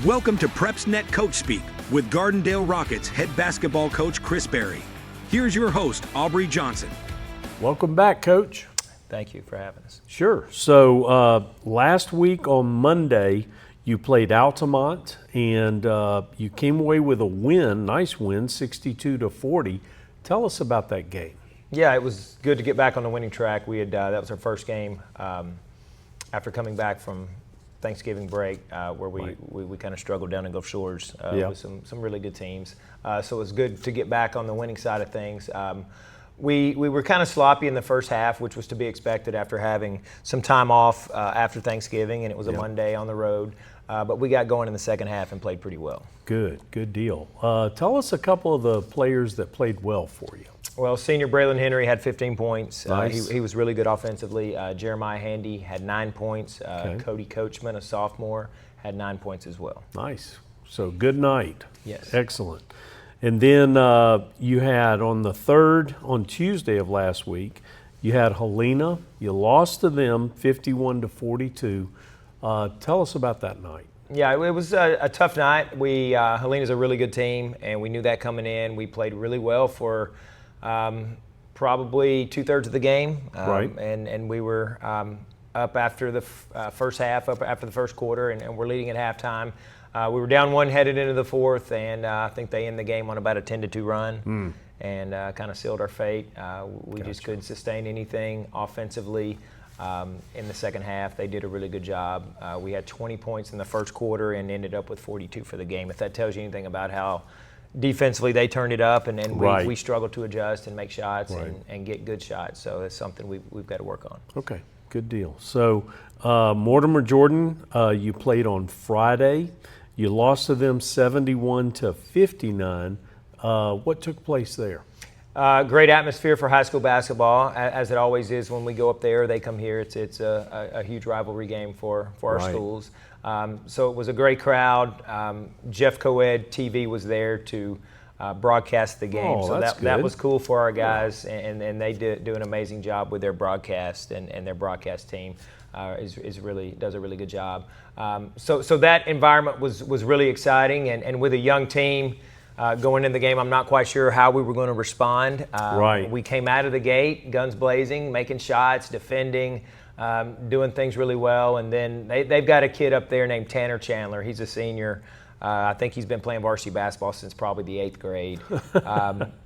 Welcome to PrepsNet Coach Speak with Gardendale Rockets head basketball coach Chris Berry. Here's your host, Aubrey Johnson. Welcome back, Coach. Thank you for having us. Sure. So last week on Monday, you played Altamont, and you came away with a win, nice win, 62-40. Tell us about that game. Yeah, it was good to get back on the winning track. We had that was our first game after coming back from Thanksgiving break, where we kind of struggled down in Gulf Shores with some really good teams. So it was good to get back on the winning side of things. We were kind of sloppy in the first half, which was to be expected after having some time off after Thanksgiving, and it was a Monday on the road. But we got going in the second half and played pretty well. Good deal. Tell us a couple of the players that played well for you. Well, senior Braylon Henry had 15 points. Nice. He was really good offensively. Jeremiah Handy had 9 points. Cody Coachman, a sophomore, had 9 points as well. Nice. So good night. Yes. Excellent. And then you had on Tuesday of last week, you had Helena. You lost to them 51-42. Tell us about that night. Yeah, it was a tough night. Helena's a really good team, and we knew that coming in. We played really well for probably 2/3 of the game. Right. And we were up after the first half, up after the first quarter, and we're leading at halftime. We were down 1 headed into the fourth, and I think they ended the game on about a 10-2 run and kind of sealed our fate. We just couldn't sustain anything offensively. In the second half, they did a really good job. We had 20 points in the first quarter and ended up with 42 for the game. If that tells you anything about how defensively they turned it up, and we struggled to adjust and make shots and get good shots. So it's something we've got to work on. Okay, good deal. So Mortimer Jordan, you played on Friday. You lost to them 71-59. What took place there? Great atmosphere for high school basketball, as it always is when we go up there. They come here. It's a huge rivalry game for our schools. So it was a great crowd. Jeff Coed TV was there to broadcast the game. Oh, so that's that good. was cool for our guys, and they do an amazing job with their broadcast, and their broadcast team does a really good job. So that environment was really exciting, and with a young team going in the game, I'm not quite sure how we were going to respond. We came out of the gate, guns blazing, making shots, defending, doing things really well. And then they've got a kid up there named Tanner Chandler. He's a senior. I think he's been playing varsity basketball since probably the 8th grade.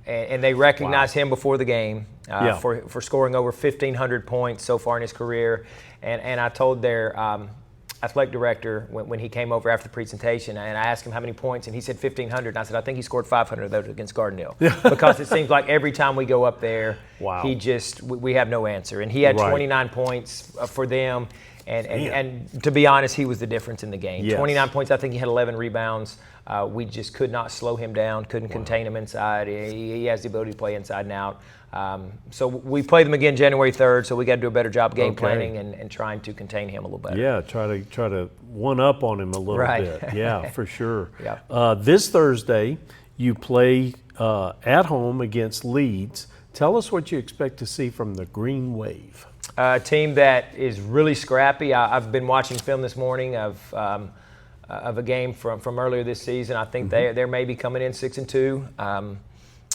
And they recognized him before the game for scoring over 1,500 points so far in his career. And I told their athletic director when he came over after the presentation, and I asked him how many points, and he said 1,500. And I said, I think he scored 500 of those against Gardendale, because it seems like every time we go up there, we have no answer. And he had 29 points for them, and to be honest, he was the difference in the game. 29 points. I think he had 11 rebounds. We just could not slow him down, couldn't contain him inside. He has the ability to play inside and out. So we play them again January 3rd, so we got to do a better job game planning and trying to contain him a little better. Yeah, try to one up on him a little bit. Yeah, for sure. Yeah. This Thursday, you play at home against Leeds. Tell us what you expect to see from the Green Wave. A team that is really scrappy. I've been watching film this morning of a game from earlier this season. I think they're maybe coming in 6-2.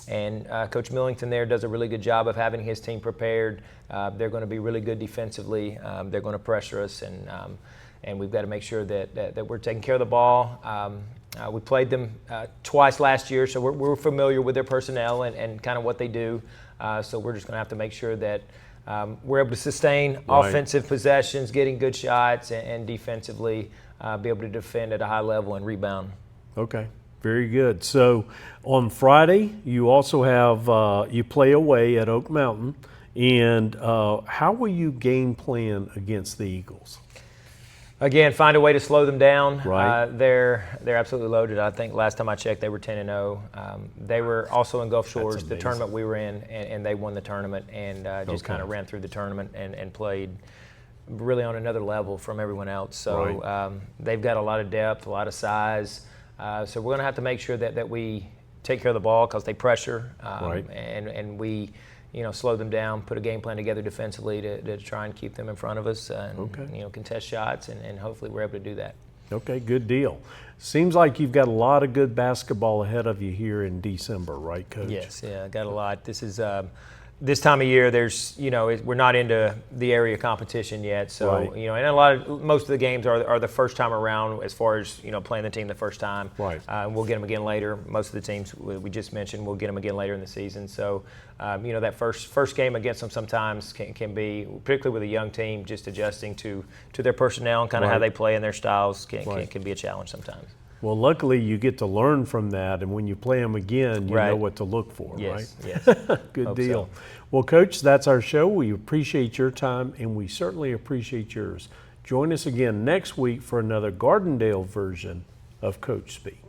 And Coach Millington there does a really good job of having his team prepared. They're going to be really good defensively. They're going to pressure us, and we've got to make sure that we're taking care of the ball. We played them twice last year, so we're familiar with their personnel and kind of what they do. So we're just going to have to make sure that we're able to sustain offensive possessions, getting good shots, and defensively be able to defend at a high level and rebound. Okay. Very good. So on Friday, you also have you play away at Oak Mountain, and how will you game plan against the Eagles? Again, find a way to slow them down. Right. They're absolutely loaded. I think last time I checked, they were 10-0. They were also in Gulf Shores, the tournament we were in, and they won the tournament and just kind of ran through the tournament and played really on another level from everyone else. So they've got a lot of depth, a lot of size. So we're going to have to make sure that we take care of the ball because they pressure, and we slow them down, put a game plan together defensively to try and keep them in front of us and contest shots, and hopefully we're able to do that. Okay, good deal. Seems like you've got a lot of good basketball ahead of you here in December, right, Coach? Yes, yeah, got a lot. This is this time of year. There's, we're not into the area competition yet, so Right. and most of the games are the first time around as far as playing the team the first time. Right. We'll get them again later. Most of the teams we just mentioned, we'll get them again later in the season. So, that first game against them sometimes can be, particularly with a young team, just adjusting to their personnel and kind of how Right. they play and their styles Right. can be a challenge sometimes. Well, luckily you get to learn from that, and when you play them again, you Right. know what to look for, Yes, right? yes. Good Hope deal. so. Well, Coach, that's our show. We appreciate your time, and we certainly appreciate yours. Join us again next week for another Gardendale version of Coach Speak.